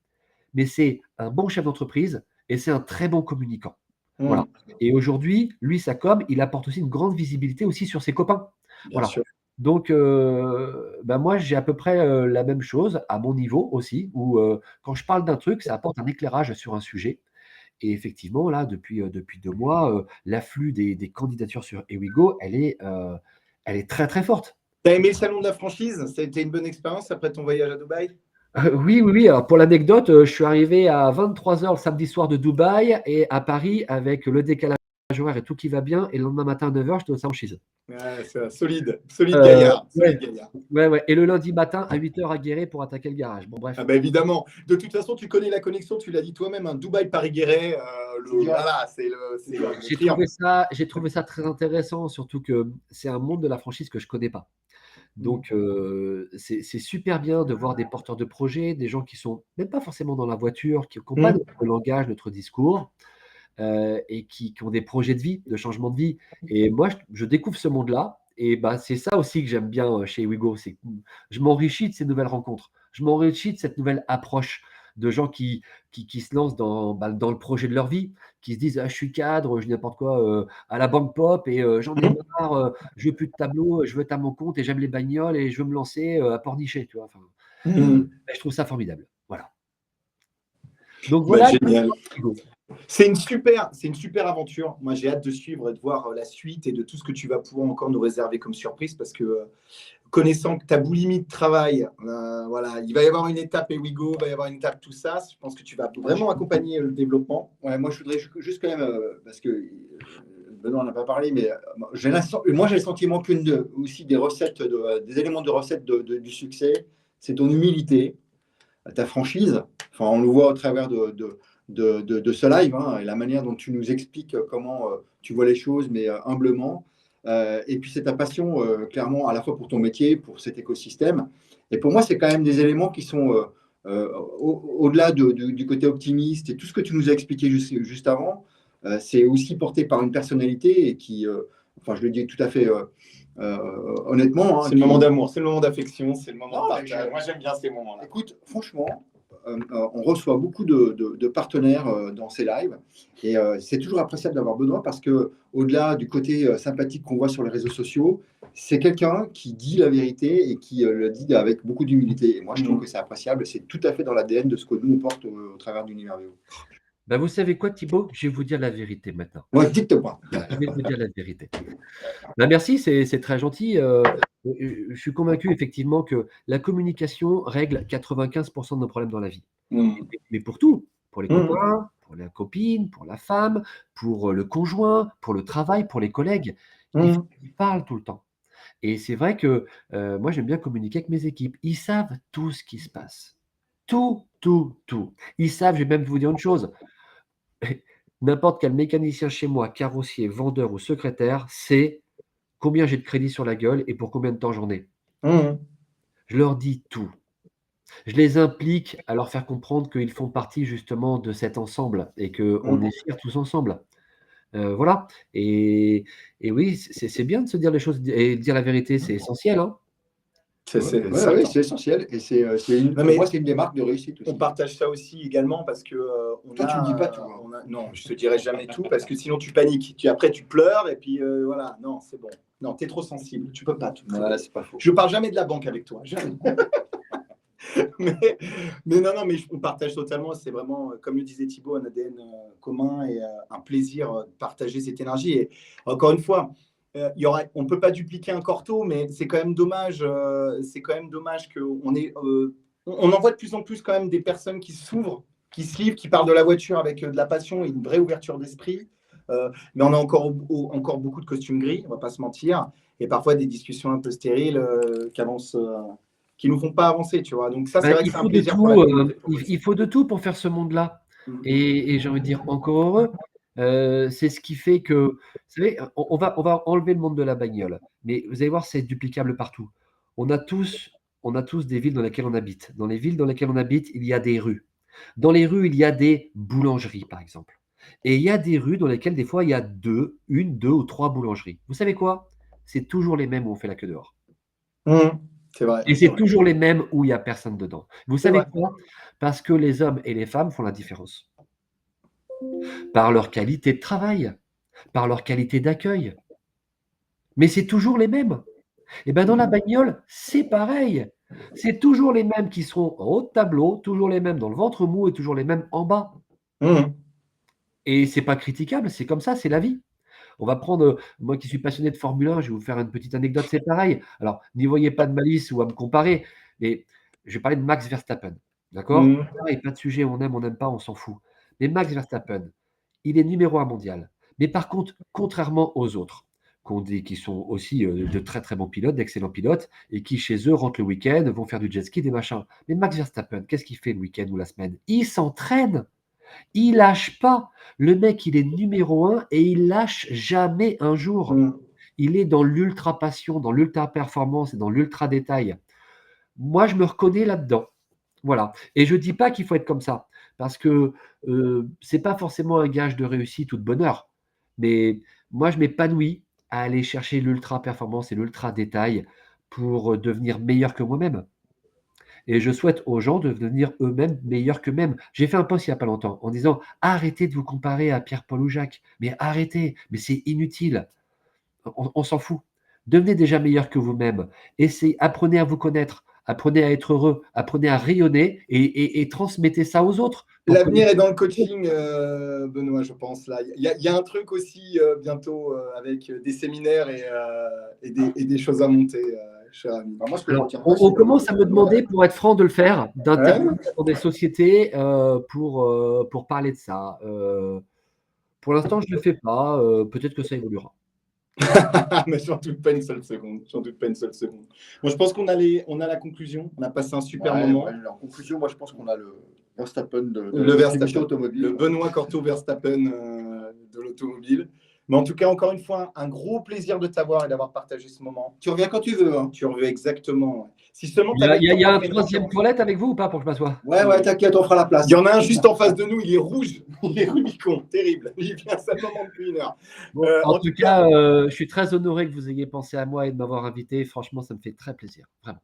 Mais c'est un bon chef d'entreprise et c'est un très bon communicant. Voilà. Et aujourd'hui, lui, sa com, il apporte aussi une grande visibilité aussi sur ses copains. Bien Voilà. sûr. Donc, moi, j'ai à peu près la même chose à mon niveau aussi, où quand je parle d'un truc, ça apporte un éclairage sur un sujet. Et effectivement, là, depuis 2 mois, l'afflux des candidatures sur Ewigo, elle est très, très forte. T'as aimé le salon de la franchise? Ça a été une bonne expérience après ton voyage à Dubaï? Oui, oui, oui. Alors, pour l'anecdote, je suis arrivé à 23h le samedi soir de Dubaï et à Paris avec le décalage horaire et tout qui va bien. Et le lendemain matin à 9h, j'étais au franchise. Ouais, c'est solide gaillard. Ouais. Solide gaillard. Ouais. Et le lundi matin à 8h à Guéret pour attaquer le garage. Bon, bref. Ah bah évidemment. De toute façon, tu connais la connexion, tu l'as dit toi-même, un Dubaï-Paris-Guéret, voilà, c'est le J'ai trouvé ça très intéressant, surtout que c'est un monde de la franchise que je connais pas. Donc, c'est super bien de voir des porteurs de projets, des gens qui sont même pas forcément dans la voiture, qui n'ont pas notre langage, notre discours, et qui ont des projets de vie, de changement de vie. Et moi, je découvre ce monde-là. Et c'est ça aussi que j'aime bien chez Ewigo, c'est que je m'enrichis de ces nouvelles rencontres. Je m'enrichis de cette nouvelle approche de gens qui se lancent dans le projet de leur vie, qui se disent: «Ah, je suis cadre, je dis n'importe quoi, à la banque pop et j'en ai marre, je veux plus de tableau, je veux être à mon compte et j'aime les bagnoles et je veux me lancer à pornicher», tu vois? Enfin, je trouve ça formidable. Voilà. Donc Bah, voilà. génial. C'est une super aventure. Moi, j'ai hâte de suivre et de voir la suite et de tout ce que tu vas pouvoir encore nous réserver comme surprise parce que connaissant que ta boulimie de travail, voilà, il va y avoir une étape Ewigo, il va y avoir une étape tout ça. Je pense que tu vas vraiment accompagner le développement. Ouais, moi, je voudrais juste quand même, parce que Benoît n'en a pas parlé, mais moi, j'ai le sentiment aussi des recettes, des éléments de recette du succès, c'est ton humilité, ta franchise. Enfin, on le voit au travers de ce live, hein, et la manière dont tu nous expliques comment tu vois les choses, mais humblement. Et puis, c'est ta passion, clairement, à la fois pour ton métier, pour cet écosystème. Et pour moi, c'est quand même des éléments qui sont au-delà du côté optimiste et tout ce que tu nous as expliqué juste avant. C'est aussi porté par une personnalité et qui, enfin, je le dis tout à fait honnêtement. C'est le moment d'amour, c'est le moment d'affection, c'est le moment de partage. Moi, j'aime bien ces moments-là. Écoute, franchement, on reçoit beaucoup de partenaires dans ces lives et c'est toujours appréciable d'avoir Benoît parce que au-delà du côté sympathique qu'on voit sur les réseaux sociaux, c'est quelqu'un qui dit la vérité et qui le dit avec beaucoup d'humilité. Et moi, je trouve que c'est appréciable. C'est tout à fait dans l'ADN de ce que nous on porte au travers d'Univers VO. Vous savez quoi, Thibaut? Je vais vous dire la vérité maintenant. Ouais, dites-moi. Je vais vous dire la vérité. Merci, c'est très gentil. Je suis convaincu effectivement que la communication règle 95% de nos problèmes dans la vie. Mais pour tout, pour les copains, pour la copine, pour la femme, pour le conjoint, pour le travail, pour les collègues. Il faut qu'ils parlent tout le temps. Et c'est vrai que moi, j'aime bien communiquer avec mes équipes. Ils savent tout ce qui se passe. Tout. Ils savent, je vais même vous dire une chose. N'importe quel mécanicien chez moi, carrossier, vendeur ou secrétaire, sait combien j'ai de crédit sur la gueule et pour combien de temps j'en ai. Je leur dis tout. Je les implique à leur faire comprendre qu'ils font partie justement de cet ensemble et qu'on est fiers tous ensemble. Voilà. Et oui, c'est bien de se dire les choses et de dire la vérité, c'est essentiel. Hein. Oui, c'est essentiel. Et pour moi, c'est une des marques de réussite aussi. On partage ça aussi également parce que toi, tu ne dis pas tout. Non, je te dirai jamais tout parce que sinon tu paniques. Après, tu pleures et puis voilà. Non, c'est bon. Non, tu es trop sensible. Tu peux pas tout. Voilà, c'est pas faux. Je parle jamais de la banque avec toi. Jamais. mais non, mais on partage totalement. C'est vraiment, comme le disait Thibaut, un ADN commun et un plaisir de partager cette énergie. Et encore une fois, on ne peut pas dupliquer un Corto, mais c'est quand même dommage. C'est quand même dommage qu'on on en voit de plus en plus quand même des personnes qui s'ouvrent, qui se livrent, qui parlent de la voiture avec de la passion et une vraie ouverture d'esprit. Mais on a encore beaucoup de costumes gris, on va pas se mentir, et parfois des discussions un peu stériles qui nous font pas avancer, tu vois. Donc ça, c'est vrai que c'est un plaisir pour la communauté. Il faut de tout pour faire ce monde-là. Et j'ai envie de dire encore heureux. C'est ce qui fait que, vous savez, on va enlever le monde de la bagnole, mais vous allez voir, c'est duplicable partout. On a tous des villes dans lesquelles on habite. Dans les villes dans lesquelles on habite, il y a des rues. Dans les rues, il y a des boulangeries, par exemple. Et il y a des rues dans lesquelles, des fois, il y a deux ou trois boulangeries. Vous savez quoi? C'est toujours les mêmes où on fait la queue dehors. C'est vrai. Et c'est toujours les mêmes où il n'y a personne dedans. Vous savez vrai. quoi? Parce que les hommes et les femmes font la différence. Par leur qualité de travail, par leur qualité d'accueil. Mais c'est toujours les mêmes. Et bien dans la bagnole, c'est pareil. C'est toujours les mêmes qui seront en haut de tableau, toujours les mêmes dans le ventre mou et toujours les mêmes en bas. Et c'est pas critiquable, c'est comme ça, c'est la vie. On va prendre, moi qui suis passionné de Formule 1, je vais vous faire une petite anecdote, c'est pareil. Alors, n'y voyez pas de malice ou à me comparer, mais je vais parler de Max Verstappen. D'accord? Pareil, pas de sujet, on aime, on n'aime pas, on s'en fout. Mais Max Verstappen, il est numéro 1 mondial. Mais par contre, contrairement aux autres, qu'on dit qui sont aussi de très très bons pilotes, d'excellents pilotes, et qui chez eux rentrent le week-end, vont faire du jet ski, des machins. Mais Max Verstappen, qu'est-ce qu'il fait le week-end ou la semaine? Il s'entraîne. Il lâche pas. Le mec, il est numéro 1 et il lâche jamais un jour. Il est dans l'ultra passion, dans l'ultra performance et dans l'ultra détail. Moi, je me reconnais là-dedans. Voilà. Et je dis pas qu'il faut être comme ça, parce que c'est pas forcément un gage de réussite ou de bonheur. Mais moi, je m'épanouis à aller chercher l'ultra performance et l'ultra détail pour devenir meilleur que moi-même. Et je souhaite aux gens de devenir eux-mêmes meilleurs qu'eux-mêmes. J'ai fait un post il n'y a pas longtemps en disant arrêtez de vous comparer à Pierre-Paul ou Jacques. Mais arrêtez, mais c'est inutile. On s'en fout. Devenez déjà meilleur que vous-même. Apprenez à vous connaître, apprenez à être heureux, apprenez à rayonner et transmettez ça aux autres. L'avenir est dans le coaching, Benoît, je pense. Là, il y a un truc aussi bientôt avec des séminaires et des choses à monter. Cher ami. Alors, on commence à me demander, pour être franc, de le faire, d'intervenir dans des sociétés pour parler de ça. Pour l'instant, je ne le fais pas. Peut-être que ça évoluera. Mais j'en doute pas une seule seconde. Bon, je pense qu'on a la conclusion. On a passé un super moment. En conclusion, moi, je pense qu'on a le Verstappen le Verstappen automobile. Le Benoît Corto Verstappen de l'automobile. Mais en tout cas, encore une fois, un gros plaisir de t'avoir et d'avoir partagé ce moment. Tu reviens quand tu veux. Hein. Tu reviens exactement. Si seulement il y a un troisième toilette avec vous ou pas pour que je m'assoie? Ouais, t'inquiète, on fera la place. Il y en a un juste en face de nous, il est rouge. Il est Rubicon, terrible. Il vient simplement depuis 1 heure. En tout cas, je suis très honoré que vous ayez pensé à moi et de m'avoir invité. Franchement, ça me fait très plaisir. Vraiment.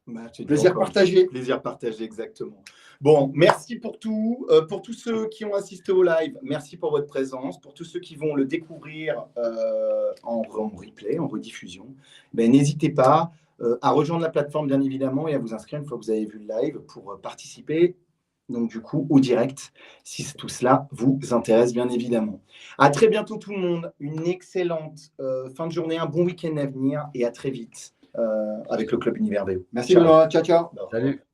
Plaisir partagé. Plaisir partagé, exactement. Bon, merci pour tout. Pour tous ceux qui ont assisté au live, merci pour votre présence. Pour tous ceux qui vont le découvrir en replay, en rediffusion, n'hésitez pas à rejoindre la plateforme, bien évidemment, et à vous inscrire une fois que vous avez vu le live pour participer, donc du coup, au direct, si tout cela vous intéresse, bien évidemment. À très bientôt tout le monde. Une excellente fin de journée, un bon week-end à venir, et à très vite avec le Club Univers VO. Merci, Benoît. Ciao. Salut.